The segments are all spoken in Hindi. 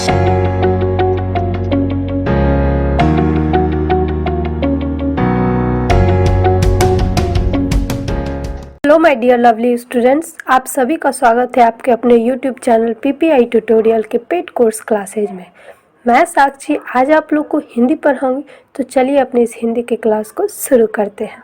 Hello my dear lovely students, आप सभी का स्वागत है आपके अपने यूट्यूब चैनल पीपीआई ट्यूटोरियल के पेड कोर्स क्लासेज में। मैं साक्षी आज आप लोग को हिंदी पढ़ाऊंगी, तो चलिए अपने इस हिंदी के क्लास को शुरू करते हैं।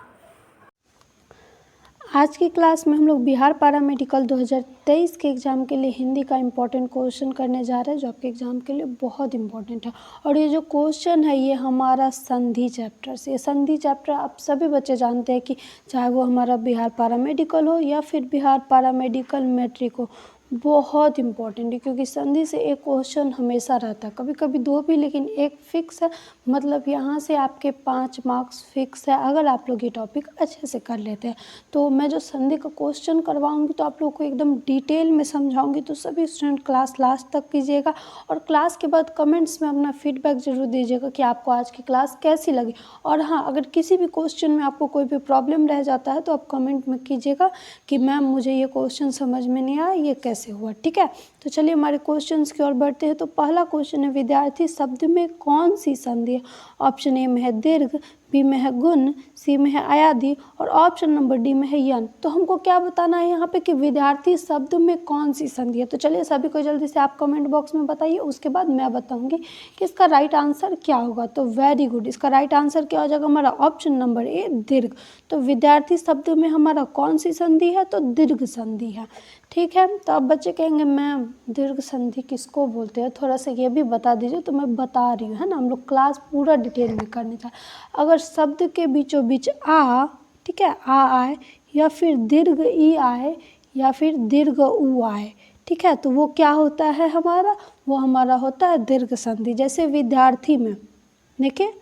आज की क्लास में हम लोग बिहार पैरामेडिकल 2023 के एग्ज़ाम के लिए हिंदी का इम्पोर्टेंट क्वेश्चन करने जा रहे हैं, जो आपके एग्ज़ाम के लिए बहुत इम्पोर्टेंट है। और ये जो क्वेश्चन है ये हमारा संधि चैप्टर से। ये संधि चैप्टर आप सभी बच्चे जानते हैं कि चाहे वो हमारा बिहार पैरामेडिकल हो या फिर बिहार पैरामेडिकल मैट्रिक हो, बहुत इम्पॉर्टेंट है, क्योंकि संधि से एक क्वेश्चन हमेशा रहता है, कभी कभी दो भी, लेकिन एक फिक्स है। मतलब यहाँ से आपके 5 मार्क्स फिक्स है अगर आप लोग ये टॉपिक अच्छे से कर लेते हैं। तो मैं जो संधि का क्वेश्चन करवाऊंगी तो आप लोग को एकदम डिटेल में समझाऊंगी, तो सभी स्टूडेंट क्लास लास्ट तक कीजिएगा। और क्लास के बाद कमेंट्स में अपना फीडबैक ज़रूर दीजिएगा कि आपको आज की क्लास कैसी लगी। और हाँ, अगर किसी भी क्वेश्चन में आपको कोई भी प्रॉब्लम रह जाता है तो आप कमेंट में कीजिएगा कि मैम मुझे ये क्वेश्चन समझ में नहीं आया, ये कैसे हुआ। ठीक है, तो चलिए हमारे क्वेश्चंस की ओर बढ़ते हैं। तो पहला क्वेश्चन है, विद्यार्थी शब्द में कौन सी संधि है? ऑप्शन ए में है दीर्घ, बी में है गुण, सी में है अयादि और ऑप्शन नंबर डी में है यन। तो हमको क्या बताना है यहाँ पे कि विद्यार्थी शब्द में कौन सी संधि है। तो चलिए सभी को जल्दी से आप कमेंट बॉक्स में बताइए, उसके बाद मैं बताऊंगी कि इसका राइट आंसर क्या होगा। तो वेरी गुड, इसका राइट आंसर क्या हो जाएगा हमारा? ऑप्शन नंबर ए दीर्घ। तो विद्यार्थी शब्द में हमारा कौन सी संधि है? तो दीर्घ संधि है। ठीक है, तो अब बच्चे कहेंगे मैम दीर्घ संधि किसको बोलते हैं, थोड़ा सा ये भी बता दीजिए। तो मैं बता रही हूँ, है ना, हम लोग क्लास पूरा डिटेल में करने का। अगर शब्द के बीचों बीच आ, ठीक है, आ आए या फिर दीर्घ ई आए या फिर दीर्घ ऊ आए, ठीक है, तो वो क्या होता है हमारा? वो हमारा होता है दीर्घ संधि। जैसे विद्यार्थी में देखिए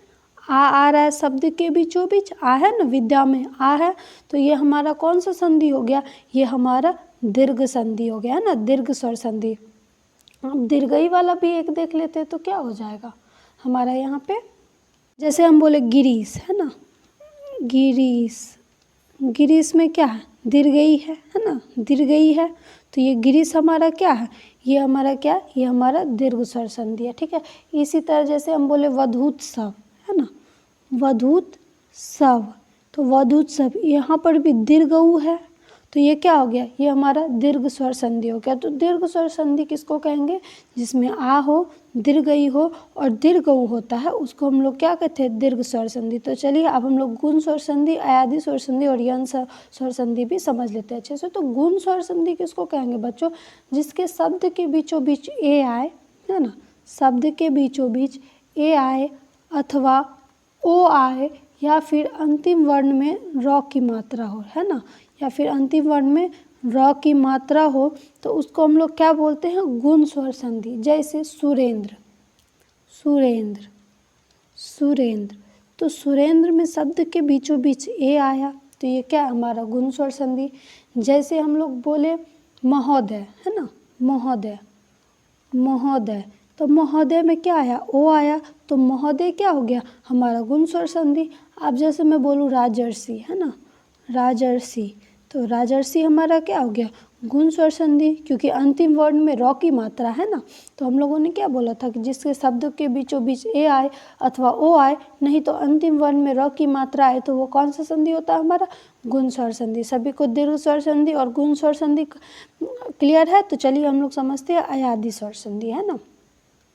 आ रहा है, शब्द के बीचों बीच आ है ना, विद्या में आ है, तो ये हमारा कौन सा संधि हो गया? ये हमारा दीर्घ संधि हो गया, है ना, दीर्घ स्वर संधि। अब दीर्घई वाला भी एक देख लेते हैं तो क्या हो जाएगा हमारा यहाँ पे? जैसे हम बोले गिरीश, है ना, गिरीश, गिरीश में क्या है? दीर्घई है ना, दीर्घई है। तो ये गिरीश हमारा क्या है? ये हमारा क्या? ये हमारा दीर्घ स्वर संधि है। ठीक है, इसी तरह जैसे हम बोले वधूत्सव, है ना, वधूत्सव, तो वधूत्सव यहाँ पर भी दीर्घ ऊ है, तो ये क्या हो गया? ये हमारा दीर्घ स्वर संधि हो गया। तो दीर्घ स्वर संधि किसको कहेंगे? जिसमें आ हो, दीर्घ ई हो और दीर्घ ऊ होता है, उसको हम लोग क्या कहते हैं? दीर्घ स्वर संधि। तो चलिए अब हम लोग गुण स्वर संधि, अयादि स्वर संधि और यन स्वर संधि भी समझ लेते हैं अच्छे से। तो गुण स्वर संधि किसको कहेंगे बच्चों? जिसके शब्द के बीचों बीच ए आए, है ना, शब्द के बीचों बीच ए आए अथवा ओ आए या फिर अंतिम वर्ण में र की मात्रा हो, है ना, या फिर अंतिम वर्ण में र की मात्रा हो, तो उसको हम लोग क्या बोलते हैं? गुण स्वर संधि। जैसे सुरेंद्र, सुरेंद्र, सुरेंद्र, तो सुरेंद्र में शब्द के बीचों बीच ए आया, तो ये क्या हमारा? गुण स्वर संधि। जैसे हम लोग बोले महोदय, है ना, महोदय, महोदय, तो महोदय में क्या आया? ओ आया, तो महोदय क्या हो गया? हमारा गुण स्वर संधि। अब जैसे मैं बोलूँ राजर्षि, है ना, राजर्षि, तो राजर्षि हमारा क्या हो गया? गुण स्वर संधि, क्योंकि अंतिम वर्ण में र की मात्रा है ना। तो हम लोगों ने क्या बोला था कि जिसके शब्द के बीचों बीच ए आए अथवा ओ आए, नहीं तो अंतिम वर्ण में र की मात्रा आए, तो वो कौन सा संधि होता है हमारा? गुण स्वर संधि। सभी को दीर्घ स्वर संधि और गुण स्वर संधि क्लियर है? तो चलिए हम लोग समझते हैं अयादि स्वर संधि, है ना।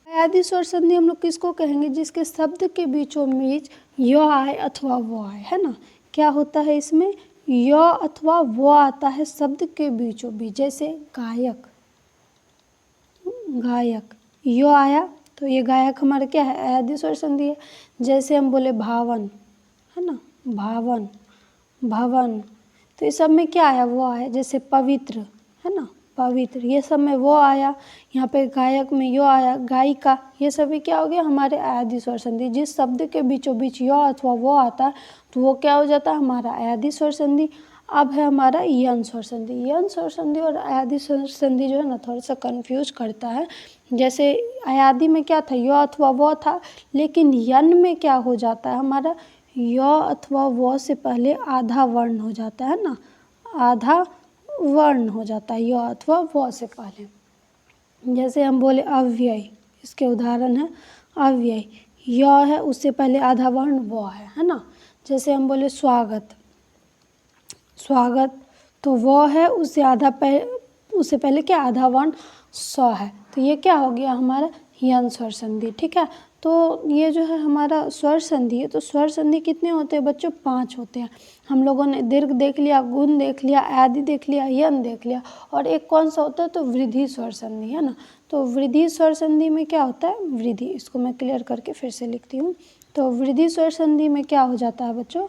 अयादि स्वर संधि हम लोग किसको कहेंगे? जिसके शब्द के बीचों बीच य आए अथवा वो आए, है ना। क्या होता है इसमें? य अथवा वो आता है शब्द के बीचों बीच। जैसे गायक, गायक, यो आया, तो ये गायक हमारा क्या है? अयादि स्वर संधि है। जैसे हम बोले भावन, है ना, भावन, भवन, तो ये सब में क्या आया? वो आया। जैसे पवित्र, है ना, पवित्र, ये सब में वो आया। यहाँ पे गायक में यो आया, गायिका, ये सभी क्या हो गया? हमारे अयादि स्वर संधि। जिस शब्द के बीचों बीच यो अथवा वो आता है तो वो क्या हो जाता है? हमारा अयादि स्वर संधि। अब है हमारा यन स्वर संधि। यन स्वर संधि और अयादि स्वर संधि जो है ना, थोड़ा सा कंफ्यूज करता है। जैसे अयादि में क्या था? यो अथवा वो था, लेकिन यन में क्या हो जाता है हमारा? य अथवा वो से पहले आधा वर्ण हो जाता है ना, आधा वर्ण हो जाता है य अथवा वो से पहले। जैसे हम बोले अव्यय, इसके उदाहरण है अव्यय। य है, उससे पहले आधा वर्ण व है ना। जैसे हम बोले स्वागत, स्वागत तो व है, उससे पहले क्या आधा वर्ण स है, तो ये क्या हो गया हमारा यन स्वर संधि। ठीक है, तो ये जो है हमारा स्वर संधि है। तो स्वर संधि कितने होते हैं बच्चों? 5 होते हैं। हम लोगों ने दीर्घ देख लिया, गुण देख लिया, आदि देख लिया, यन देख लिया, और एक कौन सा होता है? तो वृद्धि स्वर संधि है ना। तो वृद्धि स्वर संधि में क्या होता है? वृद्धि। इसको मैं क्लियर करके फिर से लिखती हूँ। तो वृद्धि स्वर संधि में क्या हो जाता है बच्चों?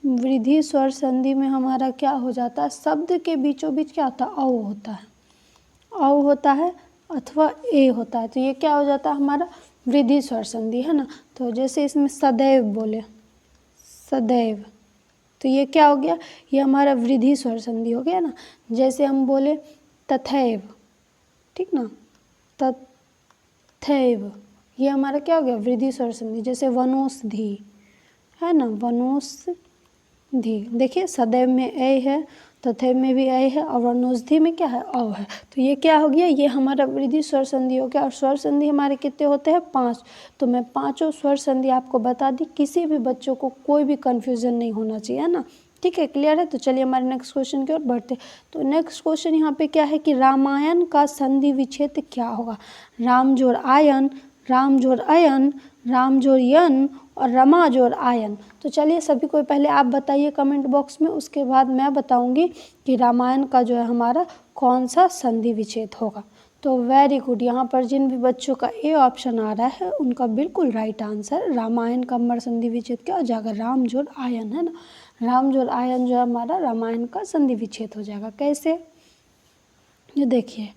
वृद्धि स्वर संधि में हमारा क्या हो जाता है? शब्द के बीचों बीच क्या होता है? औ होता है, औ होता है अथवा ए होता है। तो ये क्या हो जाता है हमारा? वृद्धि स्वर संधि है ना। तो जैसे इसमें सदैव बोले, सदैव, तो ये क्या हो गया? ये हमारा वृद्धि स्वर संधि हो गया ना। जैसे हम बोले तथैव, ठीक ना, तथैव, ये हमारा क्या हो गया? वृद्धि स्वर संधि। जैसे वनौषधि है ना, वनौषधि, देखिए सदैव में ए है, तथैव में भी ए है, और वनौषधि में क्या है? औ है। तो ये क्या हो गया? ये हमारा वृद्धि स्वर संधि हो गया। और स्वर संधि हमारे कितने होते हैं? 5। तो मैं 5 स्वर संधि आपको बता दी। किसी भी बच्चों को कोई भी कन्फ्यूजन नहीं होना चाहिए, है ना। ठीक है, क्लियर है। तो चलिए हमारे नेक्स्ट क्वेश्चन की ओर बढ़ते। तो नेक्स्ट क्वेश्चन यहाँ पे क्या है कि रामायण का संधि विच्छेद क्या होगा? राम जोड़ आयन, राम जोड़ अयन, राम जोड़ यन, और रमा जोड़ आयन। तो चलिए सभी को पहले आप बताइए कमेंट बॉक्स में, उसके बाद मैं बताऊंगी कि रामायण का जो है हमारा कौन सा संधि विच्छेद होगा। तो वेरी गुड, यहाँ पर जिन भी बच्चों का ए ऑप्शन आ रहा है उनका बिल्कुल राइट आंसर, रामायण का हमारा संधि विच्छेद क्या हो जाएगा? राम जोड़ आयन है ना। राम जोड़ आयन जो है हमारा रामायण का संधि विच्छेद हो जाएगा। कैसे? ये देखिए,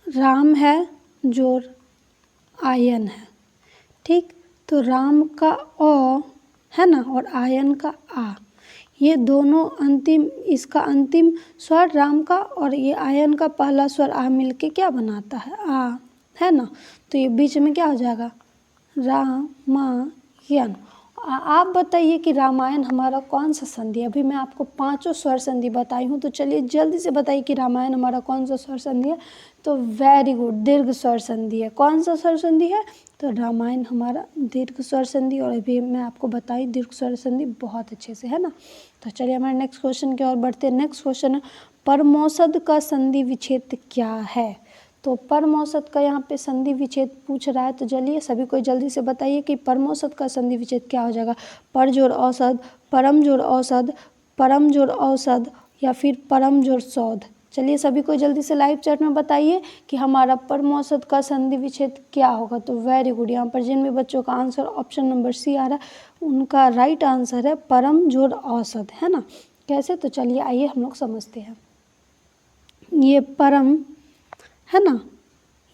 राम है जोड़ आयन है, ठीक। तो राम का अ है ना, और आयन का आ, ये दोनों अंतिम, इसका अंतिम स्वर राम का और ये आयन का पहला स्वर आ मिलके क्या बनाता है? आ, है ना। तो ये बीच में क्या हो जाएगा? रामायण। आप बताइए कि रामायण हमारा कौन सा संधि है? अभी मैं आपको 5 स्वर संधि बताई हूँ। तो चलिए जल्दी से बताइए कि रामायण हमारा कौन सा स्वर संधि है? तो वेरी गुड, दीर्घ स्वर संधि है। कौन सा स्वर संधि है? तो रामायण हमारा दीर्घ स्वर संधि, और अभी मैं आपको बताई दीर्घ स्वर संधि बहुत अच्छे से, है ना। तो चलिए हमारे नेक्स्ट क्वेश्चन की ओर बढ़ते हैं। नेक्स्ट क्वेश्चन है परमौसद का संधि विच्छेद क्या है? तो परमौसद का यहाँ पे संधि विच्छेद पूछ रहा है। तो चलिए सभी को जल्दी से बताइए कि परमौसद का संधि विच्छेद क्या हो जाएगा? पर जोड़ औसद, परम जोड़ औसद, परम जोड़ औसद, या फिर परम जोड़ सौध। चलिए सभी को जल्दी से लाइव चैट में बताइए कि हमारा परमौसद का संधि विच्छेद क्या होगा। तो वेरी गुड, यहाँ पर जिन भी बच्चों का आंसर ऑप्शन नंबर सी आ रहा है उनका राइट आंसर है परम जोड़ औसद, है ना। कैसे? तो चलिए आइए हम लोग समझते हैं। ये परम है ना,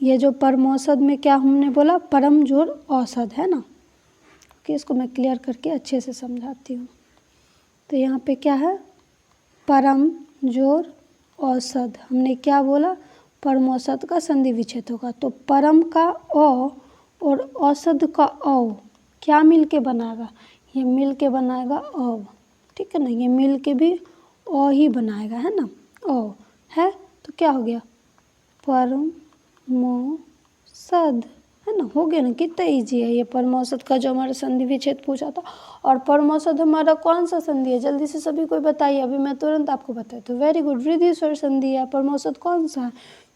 ये जो परमौसद में क्या हमने बोला? परम जोड़ औसद, है ना। ओके, इसको मैं क्लियर करके अच्छे से समझाती हूँ। तो यहाँ पे क्या है? परम जोड़ औसद, हमने क्या बोला? परमौसद का संधि विच्छेद होगा। तो परम का औ और औसद का औ क्या मिल के बनाएगा? ये मिल के बनाएगा औ, ठीक है ना। ये मिल के भी औ ही बनाएगा, है ना। औ है तो क्या हो गया? परमौसद, है ना। हो गया ना, कितना इजी है ये परमौसद का जो हमारा संधि विच्छेद पूछा था। और परमौसद हमारा कौन सा संधि है? जल्दी से सभी को बताइए, अभी मैं तुरंत आपको बताती हूँ। वेरी गुड, वृद्धि स्वर संधि है। परमौसद कौन सा है?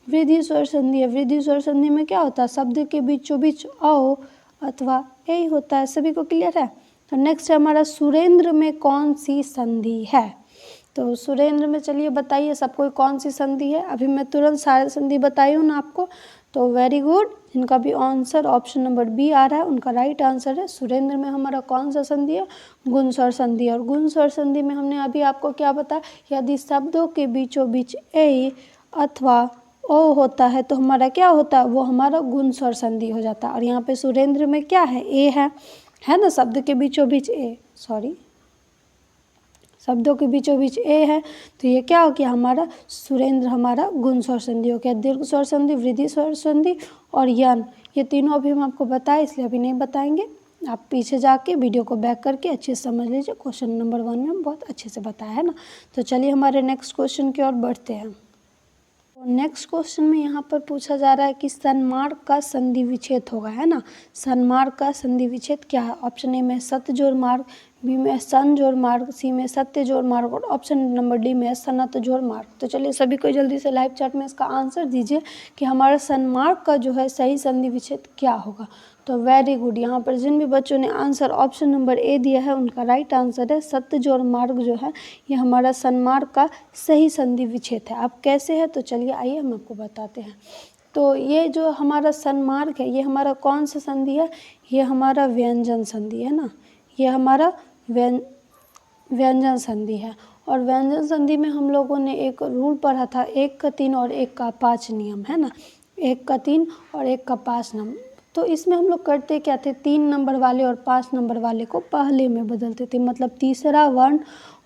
वृद्धि स्वर संधि है। वृद्धि स्वर संधि में क्या होता है? शब्द के बीचों बीच औ अथवा ए होता है। सभी को क्लियर है? तो नेक्स्ट है हमारा सुरेंद्र में कौन सी संधि है? तो सुरेंद्र में चलिए बताइए सबको कौन सी संधि है। अभी मैं तुरंत सारे संधि बताई हूँ ना आपको। तो वेरी गुड, जिनका भी आंसर ऑप्शन नंबर बी आ रहा है उनका राइट आंसर है सुरेंद्र में हमारा कौन सा संधि है? गुण स्वर संधि। और गुण स्वर संधि में हमने अभी आपको क्या बताया? यदि शब्दों के बीचों बीच ए अथवा ओ होता है तो हमारा क्या होता है? वो हमारा गुण स्वर संधि हो जाता है। और यहाँ पे सुरेंद्र में क्या है? ए है ना। शब्द के बीचों बीच ए, शब्दों के बीचों बीच ए है, तो ये क्या हो गया? हमारा सुरेंद्र हमारा गुण स्वर संधि हो गया। दीर्घ स्वर संधि, वृद्धि स्वर संधि और यन, ये तीनों अभी हम आपको बताए, इसलिए अभी नहीं बताएंगे। आप पीछे जाके वीडियो को बैक करके अच्छे से समझ लीजिए। क्वेश्चन नंबर 1 में हम बहुत अच्छे से बताया है ना। तो चलिए हमारे नेक्स्ट क्वेश्चन की ओर बढ़ते हैं। नेक्स्ट क्वेश्चन में यहाँ पर पूछा जा रहा है कि सन्मार्ग का संधि विच्छेद होगा, है ना। सन्मार्ग का संधि विच्छेद क्या है? ऑप्शन ए में सत्य जोड़ मार्ग, बी में सन जोड़ मार्ग, सी में सत्य जोड़ मार्ग और ऑप्शन नंबर डी में सनत जोड़ मार्ग। तो चलिए सभी को जल्दी से लाइव चैट में इसका आंसर दीजिए कि हमारा सन्मार्ग का जो है सही संधि विच्छेद क्या होगा। तो वेरी गुड, यहाँ पर जिन भी बच्चों ने आंसर ऑप्शन नंबर ए दिया है उनका राइट आंसर है सत्य जोड़ मार्ग जो है ये हमारा सन्मार्ग का सही संधि विच्छेद है। अब कैसे है तो चलिए आइए हम आपको बताते हैं। तो ये जो हमारा सन्मार्ग है ये हमारा कौन सा संधि है? ये हमारा व्यंजन संधि है ना, ये हमारा व्यंजन संधि है। और व्यंजन संधि में हम लोगों ने एक रूल पढ़ा था 1 का 3 और 1 का 5 नियम, है ना। 1 का 3 और 1 का 5 नियम। तो इसमें हम लोग करते क्या थे, 3 नंबर वाले और 5 नंबर वाले को पहले में बदलते थे, मतलब तीसरा वर्ण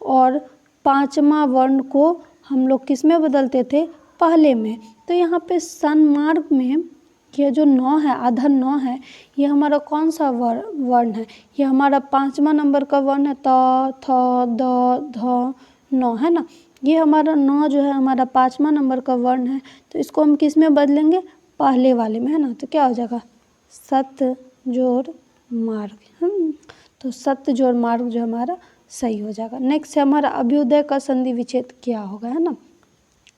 और 5वां वर्ण को हम लोग किस में बदलते थे? पहले में। तो यहाँ पे सन्मार्ग में ये जो 9 है, आधा 9 है, ये हमारा कौन सा वर्ण है? ये हमारा 5वां नंबर का वर्ण है, त थ द ध न, है ना। ये हमारा 9 जो है हमारा 5वां नंबर का वर्ण है। तो इसको हम किस में बदलेंगे? पहले वाले में, है ना। तो क्या हो जाएगा? सत्य जोड़ मार्ग। तो सत्य जोड़ मार्ग जो हमारा सही हो जाएगा। नेक्स्ट है हमारा अभ्युदय का संधि विच्छेद क्या होगा, है ना।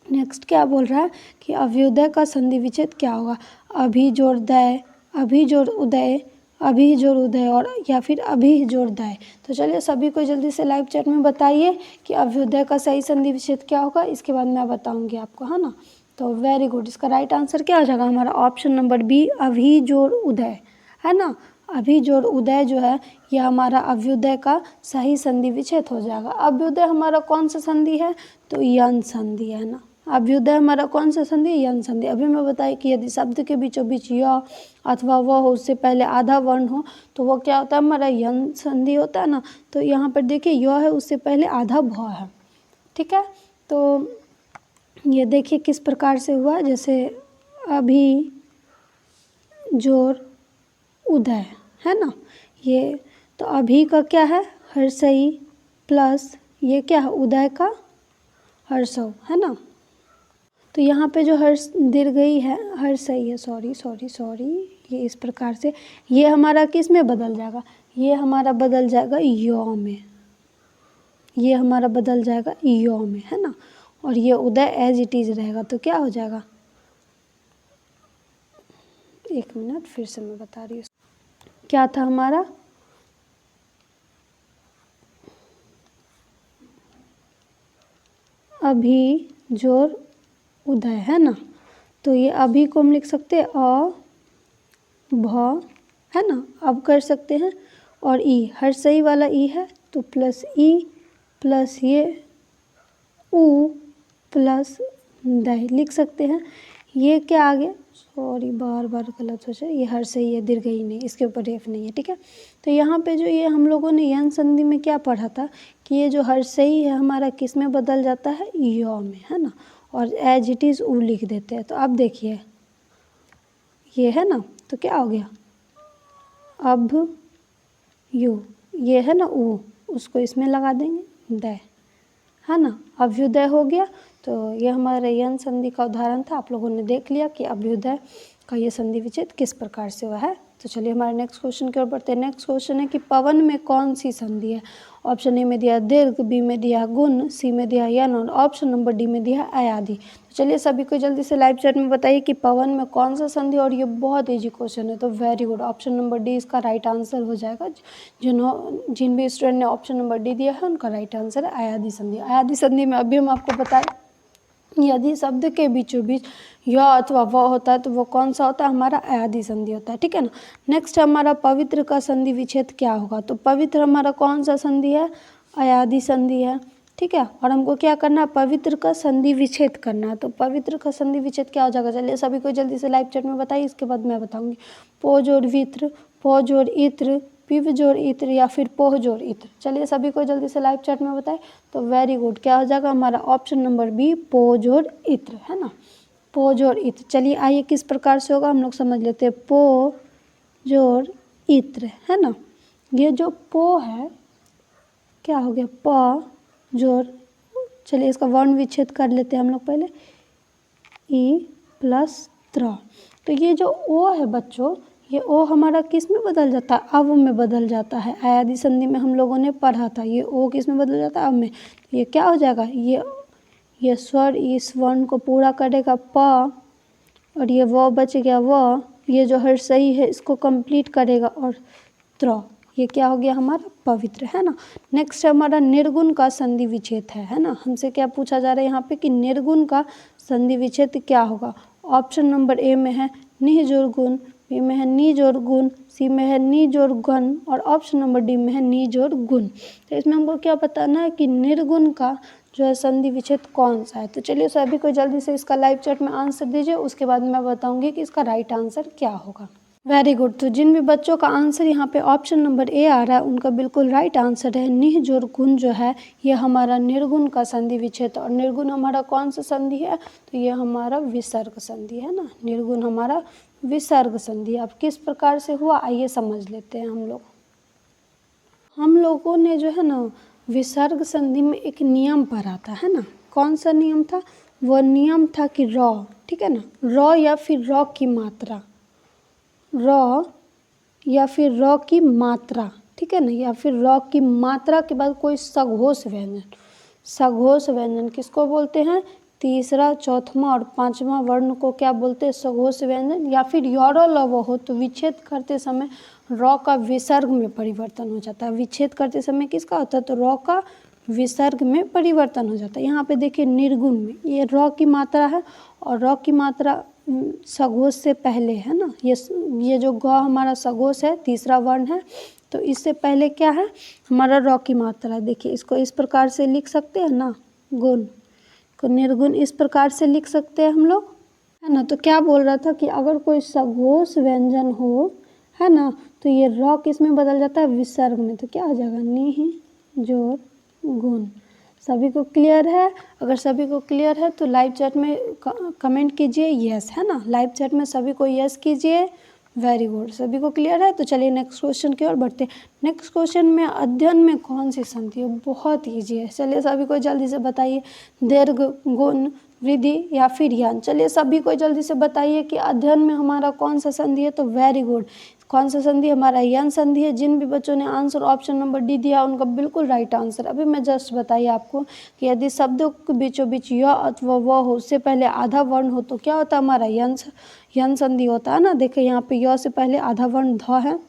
नेक्स्ट क्या बोल रहा है कि अभ्युदय का संधि विच्छेद क्या होगा? अभि जोड़ दय, अभि जोड़ उदय, अभि जोड़ उदय और या फिर अभि जोड़ दय। तो चलिए सभी को जल्दी से लाइव चैट में बताइए कि अभ्युदय का सही संधि विच्छेद क्या होगा। इसके बाद मैं बताऊंगी आपको, है ना। तो वेरी गुड, इसका राइट आंसर क्या हो जाएगा? हमारा ऑप्शन नंबर बी, अभि जोड़ उदय, है ना। अभि जोड़ उदय जो है यह हमारा अभ्युदय का सही संधि विच्छेद हो जाएगा। अभ्युदय हमारा कौन सा संधि है? तो यन संधि है ना। अभ्युदय हमारा कौन सा संधि? यन संधि। अभी मैं बताई कि यदि शब्द के बीचों बीच य अथवा व हो, उससे पहले आधा वर्ण हो तो वो क्या होता है? हमारा यन संधि होता है ना। तो यहाँ पर देखिए य है, उससे पहले आधा भ है, ठीक है। तो ये देखिए किस प्रकार से हुआ, जैसे अभी जोड़ उदय, है ना। ये तो अभी का क्या है? हर्षई प्लस ये क्या है? उदय का हर्षव, है ना। तो यहाँ पे जो हर्ष दीर्घई है, हर्षई है, सॉरी, ये इस प्रकार से ये हमारा किस में बदल जाएगा? ये हमारा बदल जाएगा यो में, ये हमारा बदल जाएगा यो में, है ना। और ये उदय एज इट इज रहेगा। तो क्या हो जाएगा? एक मिनट फिर से मैं बता रही हूँ क्या था हमारा। अभी जोड़ उदय, है ना। तो ये अभी को हम लिख सकते हैं अ भ, है ना। अब कर सकते हैं और ई, हर सही वाला ई है तो प्लस ई प्लस ये उ प्लस दय लिख सकते हैं। ये क्या आ गया? सॉरी बार गलत हो जाए, ये हर सही है, दीर्घई नहीं, इसके ऊपर एफ नहीं है, ठीक है। तो यहाँ पे जो ये हम लोगों ने यन संधि में क्या पढ़ा था कि ये जो हर सही है हमारा किस में बदल जाता है? यो में, है ना। और एज इट इज़ उ लिख देते हैं। तो अब देखिए ये है ना, तो क्या हो गया? अब यू, ये है ना उ, उसको इसमें लगा देंगे दय, है ना। अभ्युदय हो गया। तो ये हमारे यन संधि का उदाहरण था। आप लोगों ने देख लिया कि अभ्युदय का ये संधि विच्छेद किस प्रकार से हुआ है। तो चलिए हमारे नेक्स्ट क्वेश्चन की ओर बढ़ते हैं। नेक्स्ट क्वेश्चन है कि पवन में कौन सी संधि है? ऑप्शन ए में दिया दीर्घ, बी में दिया गुण, सी में दिया यन और ऑप्शन नंबर डी में दिया अयादि। तो चलिए सभी को जल्दी से लाइव चैट में बताइए कि पवन में कौन सा संधि, और ये बहुत ईजी क्वेश्चन है। तो very good, option number D इसका राइट आंसर हो जाएगा। जिन भी स्टूडेंट ने ऑप्शन नंबर डी दिया है उनका राइट आंसर है अयादि संधि। अयादि संधि में अभी हम आपको बताएं यदि शब्द के बीचों बीच य अथवा व होता है तो वो कौन सा होता है? हमारा अयादि संधि होता है, ठीक है ना। नेक्स्ट हमारा पवित्र का संधि विच्छेद क्या होगा? तो पवित्र हमारा कौन सा संधि है? अयादि संधि है, ठीक है। और हमको क्या करना है? पवित्र का संधि विच्छेद करना है। तो पवित्र का संधि विच्छेद क्या हो जाएगा? चलिए सभी को जल्दी से लाइव चैट में बताइए, इसके बाद मैं बताऊंगी। पो जोड़ वित्र, पो जोड़ इत्र, पिव जोड़ इत्र या फिर पोह जोड़ इत्र। चलिए सभी को जल्दी से लाइव चैट में बताएं। तो वेरी गुड, क्या हो जाएगा? हमारा ऑप्शन नंबर बी, पो जोड़ इत्र, है ना। पो जोड़ इत्र। चलिए आइए किस प्रकार से होगा हम लोग समझ लेते हैं। पो जोड़ इत्र, है ना। ये जो पो है क्या हो गया? प जोड़, चलिए इसका वर्ण विच्छेद कर लेते हैं हम लोग पहले। ई प्लस त्र। तो ये जो ओ है बच्चों, ये ओ हमारा किस में बदल जाता है? अव में बदल जाता है। आयादी संधि में हम लोगों ने पढ़ा था, ये ओ किस में बदल जाता है? अव में। ये क्या हो जाएगा? ये स्वर इस वर्ण को पूरा करेगा प, और ये व बच गया व, ये जो हर सही है इसको कंप्लीट करेगा, और त्र, ये क्या हो गया हमारा? पवित्र, है ना। नेक्स्ट हमारा निर्गुण का संधि विच्छेद है ना। हमसे क्या पूछा जा रहा है यहाँ पे कि निर्गुण का संधि विच्छेद क्या होगा? ऑप्शन नंबर ए में है निह जोड़ गुण, बी में है नी जोड़ गुण, सी में है नी जोड़ गण, और ऑप्शन नंबर डी में है नी जोड़ गुण। तो इसमें हमको क्या बताना है कि निर्गुण का जो है संधि विच्छेद कौन सा है। तो चलिए सभी को जल्दी से इसका लाइव चैट में आंसर दीजिए, उसके बाद मैं बताऊंगी कि इसका राइट आंसर क्या होगा। Very good. तो जिन भी बच्चों का आंसर यहाँ पे ऑप्शन नंबर ए आ रहा है उनका बिल्कुल राइट आंसर है निह जोड़ गुण जो है ये हमारा निर्गुण का संधि विच्छेद। और निर्गुण हमारा कौन सा संधि है? तो ये हमारा विसर्ग संधि है ना। निर्गुण हमारा विसर्ग संधि। अब किस प्रकार से हुआ आइए समझ लेते हैं हम लोगों ने जो है ना विसर्ग संधि में एक नियम पढ़ा था, है ना। कौन सा नियम था? वो नियम था कि रॉ, ठीक है ना, रॉ या फिर रॉ की मात्रा, रॉ या फिर रॉ की मात्रा, ठीक है ना, या फिर रॉ की मात्रा के बाद कोई सघोष व्यंजन। सघोष व्यंजन किसको बोलते हैं? तीसरा, चौथवा और पांचवा वर्ण को क्या बोलते हैं? सघोष व्यंजन। या फिर यौरो लवो हो तो विच्छेद करते समय रॉ का विसर्ग में परिवर्तन हो जाता है। विच्छेद करते समय किसका होता है? तो रॉ का विसर्ग में परिवर्तन हो जाता है। यहाँ पे देखिए निर्गुण में ये रॉ की मात्रा है, और रॉ की मात्रा सघोष से पहले है ना। ये जो ग हमारा सघोष है, तीसरा वर्ण है, तो इससे पहले क्या है? हमारा रॉ की मात्रा। देखिए इसको इस प्रकार से लिख सकते हैं ना, गुण को निर्गुण इस प्रकार से लिख सकते हैं हम लोग, है ना। तो क्या बोल रहा था कि अगर कोई सघोष व्यंजन हो, है ना, तो ये रॉ किस में बदल जाता है? विसर्ग में। तो क्या हो जाएगा? निह जोड़ गुण। सभी को क्लियर है? अगर सभी को क्लियर है तो लाइव चैट में कमेंट कीजिए यस, है ना। लाइव चैट में सभी को यस कीजिए। वेरी गुड, सभी को क्लियर है। तो चलिए नेक्स्ट क्वेश्चन की ओर बढ़ते हैं। नेक्स्ट क्वेश्चन में अध्ययन में कौन सी संधि है? बहुत ईजी है। चलिए सभी को जल्दी से बताइए, दीर्घ, गुण, वृद्धि या फिर यान। चलिए सभी को जल्दी से बताइए कि अध्ययन में हमारा कौन सा संधि है? तो वेरी गुड, कौन सा संधि? हमारा यन संधि है। जिन भी बच्चों ने आंसर ऑप्शन नंबर डी दिया उनका बिल्कुल राइट आंसर। अभी मैं जस्ट बताइए आपको कि यदि शब्दों के बीचों बीच य अथवा व हो, उससे पहले आधा वर्ण हो, तो क्या होता है? हमारा यन संधि होता है ना। देखिए यहाँ पे य से पहले आधा वर्ण ध है,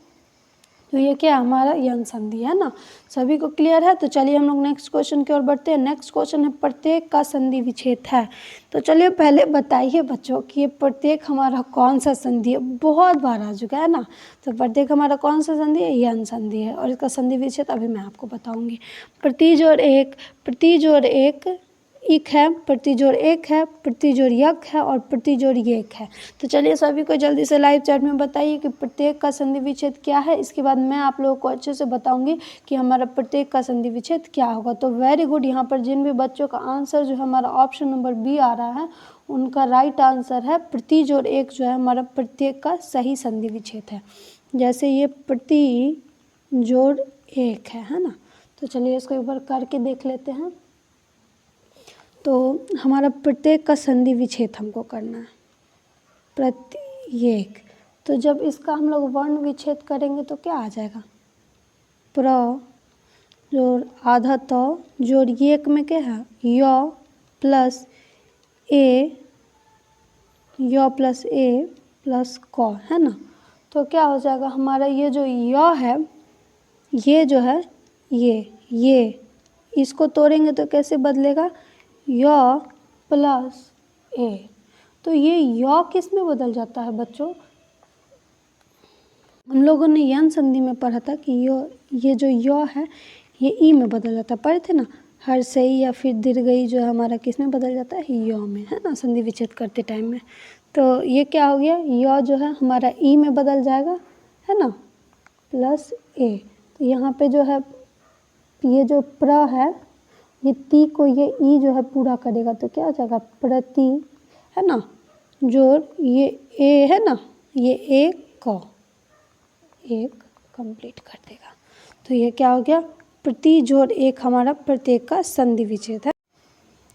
तो ये क्या हमारा यन संधि है ना। सभी को क्लियर है? तो चलिए हम लोग नेक्स्ट क्वेश्चन की ओर बढ़ते हैं। नेक्स्ट क्वेश्चन है प्रत्येक का संधि विच्छेद है। तो चलिए पहले बताइए बच्चों कि ये प्रत्येक हमारा कौन सा संधि है? बहुत बार आ चुका है ना। तो प्रत्येक हमारा कौन सा संधि है? यन संधि है। और इसका संधि विच्छेद अभी मैं आपको बताऊंगी। प्रति जोड़ एक इक है, प्रति जोड़ एक है, प्रति जोड़ यक है, और प्रति जोड़ एक है। तो चलिए सभी को जल्दी से लाइव चैट में बताइए कि प्रत्येक का संधि विच्छेद क्या है। इसके बाद मैं आप लोगों को अच्छे से बताऊंगी कि हमारा प्रत्येक का संधि विच्छेद क्या होगा। तो वेरी गुड, यहाँ पर जिन भी बच्चों का आंसर जो हमारा ऑप्शन नंबर बी आ रहा है उनका राइट आंसर है प्रति जोड़ एक जो है हमारा प्रत्येक का सही संधि विच्छेद है। जैसे ये प्रति जोड़ एक है ना। तो चलिए इसको एक बार करके देख लेते हैं। तो हमारा प्रत्येक का संधि विच्छेद हमको करना है, प्रत्येक। तो जब इसका हम लोग वर्ण विच्छेद करेंगे तो क्या आ जाएगा? प्र जोड़ आधा तो जोड़ एक में क्या है? य प्लस ए प्लस क, है ना। तो क्या हो जाएगा हमारा? ये जो य है, ये जो है ये इसको तोड़ेंगे तो कैसे बदलेगा? य प्लस ए। तो ये य किस में बदल जाता है बच्चों? हम लोगों ने यन संधि में पढ़ा था कि ये जो य है ये ई में बदल जाता है, पढ़े थे ना। हर्षई या फिर दीर्घई जो है हमारा किस में बदल जाता है? य में, है ना, संधि विच्छेद करते टाइम में। तो ये क्या हो गया? य जो है हमारा ई में बदल जाएगा, है ना, प्लस ए। तो यहाँ पे जो है ये जो प्र है ये ती को ये ई जो है पूरा करेगा, तो क्या हो जाएगा? प्रति, है ना, जोड़ ये ए है ना, ये एक कंप्लीट कर देगा। तो ये क्या हो गया? प्रति जोड़ एक हमारा प्रत्येक का संधि विच्छेद है।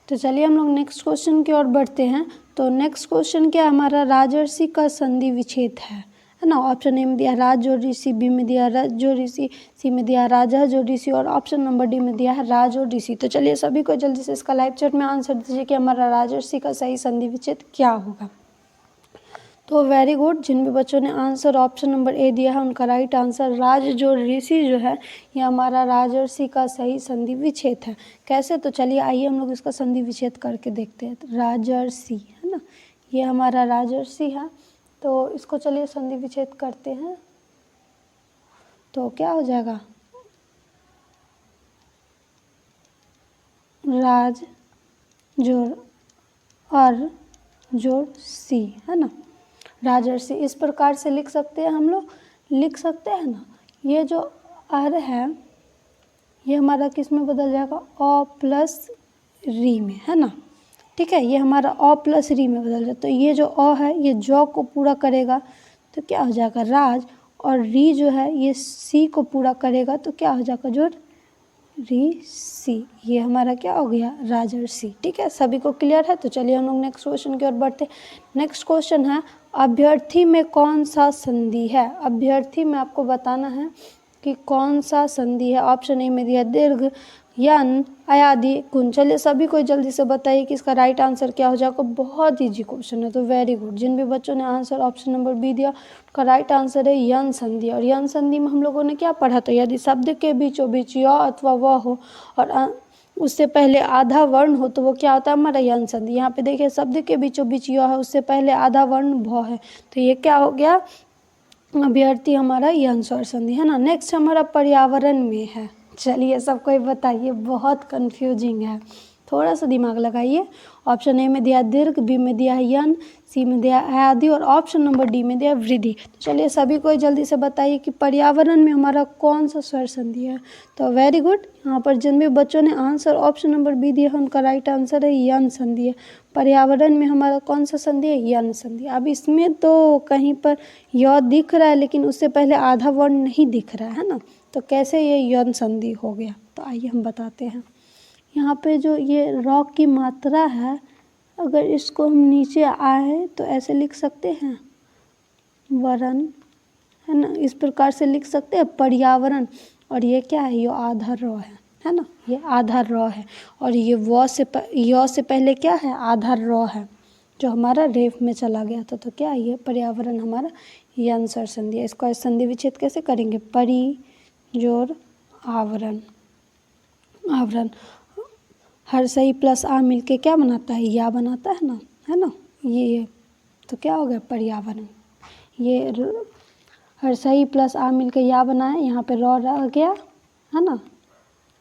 तो चलिए हम लोग नेक्स्ट क्वेश्चन की ओर बढ़ते हैं। तो नेक्स्ट क्वेश्चन क्या हमारा, राजर्षि का संधि विच्छेद है ना। ऑप्शन ए में दिया राज जोड़ ऋषि, बी में दिया रज जोड़ ऋषि, सी में दिया राजा जोड़ ऋषि और ऑप्शन नंबर डी में दिया है राज और ऋषि। तो चलिए सभी को जल्दी से इसका लाइव चैट में आंसर दीजिए कि हमारा राजर्षि का सही संधि विच्छेद क्या होगा। तो वेरी गुड, जिन भी बच्चों ने आंसर ऑप्शन नंबर ए दिया है उनका राइट आंसर राज जोड़ ऋषि जो है ये हमारा राजर्षि का सही संधि विच्छेद है। कैसे, तो चलिए आइए हम लोग इसका संधि विच्छेद करके देखते हैं। राजर्षि है ना, ये हमारा राजर्षि है। तो इसको चलिए संधि विच्छेद करते हैं। तो क्या हो जाएगा, राज जोड़ और जोड़ सी है ना, राजर्षि। इस प्रकार से लिख सकते हैं, हम लोग लिख सकते हैं ना। ये जो अर है ये हमारा किस में बदल जाएगा, अ प्लस री में है ना। ठीक है, ये हमारा अ प्लस री में बदल जाए। तो ये जो अ है ये जौ को पूरा करेगा तो क्या हो जाएगा राज, और री जो है ये सी को पूरा करेगा तो क्या हो जाएगा जोड़ ऋषि। ये हमारा क्या हो गया, राजर्षि। ठीक है, सभी को क्लियर है। तो चलिए हम लोग नेक्स्ट क्वेश्चन की ओर बढ़ते हैं। नेक्स्ट क्वेश्चन है, अभ्यर्थी में कौन सा संधि है। अभ्यर्थी में आपको बताना है कि कौन सा संधि है। ऑप्शन ए में दिया दीर्घ, यन, अयादि, कुन। चलिए सभी को जल्दी से बताइए कि इसका राइट आंसर क्या हो जाएगा। बहुत इजी क्वेश्चन है, तो वेरी गुड। जिन भी बच्चों ने आंसर ऑप्शन नंबर बी दिया उसका राइट आंसर है यन संधि। और यन संधि में हम लोगों ने क्या पढ़ा था, यदि शब्द के बीचों बीच य अथवा व हो और उससे पहले आधा वर्ण हो तो वो क्या होता है हमारा यन संधि। यहाँ पे देखिए शब्द के बीचों बीच य है, उससे पहले आधा वर्ण भ है, तो ये क्या हो गया, अभ्यर्थी हमारा यन स्वर संधि है ना। नेक्स्ट हमारा पर्यावरण में है। चलिए सबको ये बताइए, बहुत कंफ्यूजिंग है, थोड़ा सा दिमाग लगाइए। ऑप्शन ए में दिया दीर्घ, बी में दिया यन, सी में दिया आदि और ऑप्शन नंबर डी में दिया वृद्धि। तो चलिए सभी को जल्दी से बताइए कि पर्यावरण में हमारा कौन सा स्वर संधि है। तो वेरी गुड, यहाँ पर जिन भी बच्चों ने आंसर ऑप्शन नंबर बी दिया है उनका राइट आंसर है यन संधि है। पर्यावरण में हमारा कौन सा संधि है, यन संधि। अब इसमें तो कहीं पर य दिख रहा है लेकिन उससे पहले आधा वर्ण नहीं दिख रहा है ना, तो कैसे ये यन संधि हो गया। तो आइए हम बताते हैं। यहाँ पे जो ये र की मात्रा है, अगर इसको हम नीचे आए तो ऐसे लिख सकते हैं वरण है ना, इस प्रकार से लिख सकते हैं पर्यावरण। और ये क्या है, ये आधा र है ना, ये आधा र है। और ये य से पहले क्या है, आधा र है जो हमारा रेफ में चला गया था। तो क्या है, ये पर्यावरण हमारा यन स्वर संधि है। इसका संधि विच्छेद कैसे करेंगे, परि जोड़ आवरण। आवरण हर सही प्लस आ मिलके क्या बनाता है, या बनाता है ना, ये तो क्या हो गया पर्यावरण। ये हर सही प्लस आ मिलके या बनाए, यहाँ पे र रह गया है ना,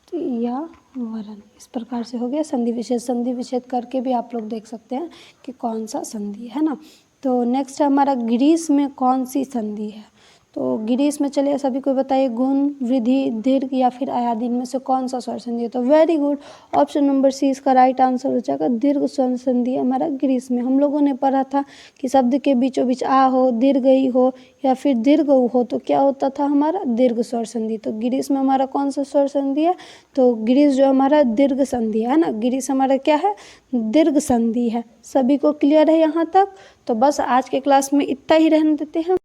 तो या वरण। इस प्रकार से हो गया संधि विच्छेद। संधि विच्छेद करके भी आप लोग देख सकते हैं कि कौन सा संधि है ना। तो नेक्स्ट हमारा ग्रीस में कौन सी संधि है। तो ग्रीस में चलिए सभी को बताइए गुण, वृद्धि, दीर्घ या फिर अयादि में से कौन सा स्वर संधि है। तो very good, option number C इसका राइट आंसर हो जाएगा दीर्घ स्वर संधि हमारा ग्रीस में। हम लोगों ने पढ़ा था कि शब्द के बीचों बीच आ हो, दीर्घ ई हो या फिर दीर्घ उ हो तो क्या होता था हमारा दीर्घ स्वर संधि। तो ग्रीस में हमारा कौन सा स्वर संधि है, तो ग्रीस जो हमारा दीर्घ संधि है ना, ग्रीस हमारा क्या है, दीर्घ संधि है। सभी को क्लियर है यहाँ तक। तो बस आज के क्लास में इतना ही रहने देते हैं।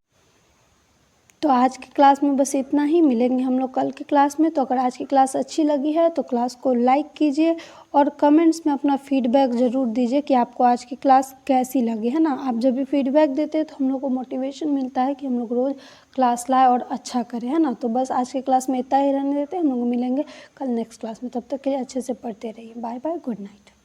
तो आज की क्लास में बस इतना ही, मिलेंगे हम लोग कल की क्लास में। तो अगर आज की क्लास अच्छी लगी है तो क्लास को लाइक कीजिए और कमेंट्स में अपना फीडबैक ज़रूर दीजिए कि आपको आज की क्लास कैसी लगी है ना। आप जब भी फीडबैक देते हैं तो हम लोग को मोटिवेशन मिलता है कि हम लोग रोज़ क्लास लाए और अच्छा करें है ना। तो बस आज की क्लास में इतना ही रहने देते हैं, हम लोग मिलेंगे कल नेक्स्ट क्लास में। तब तक के लिए अच्छे से पढ़ते रहिए। Bye bye, good night.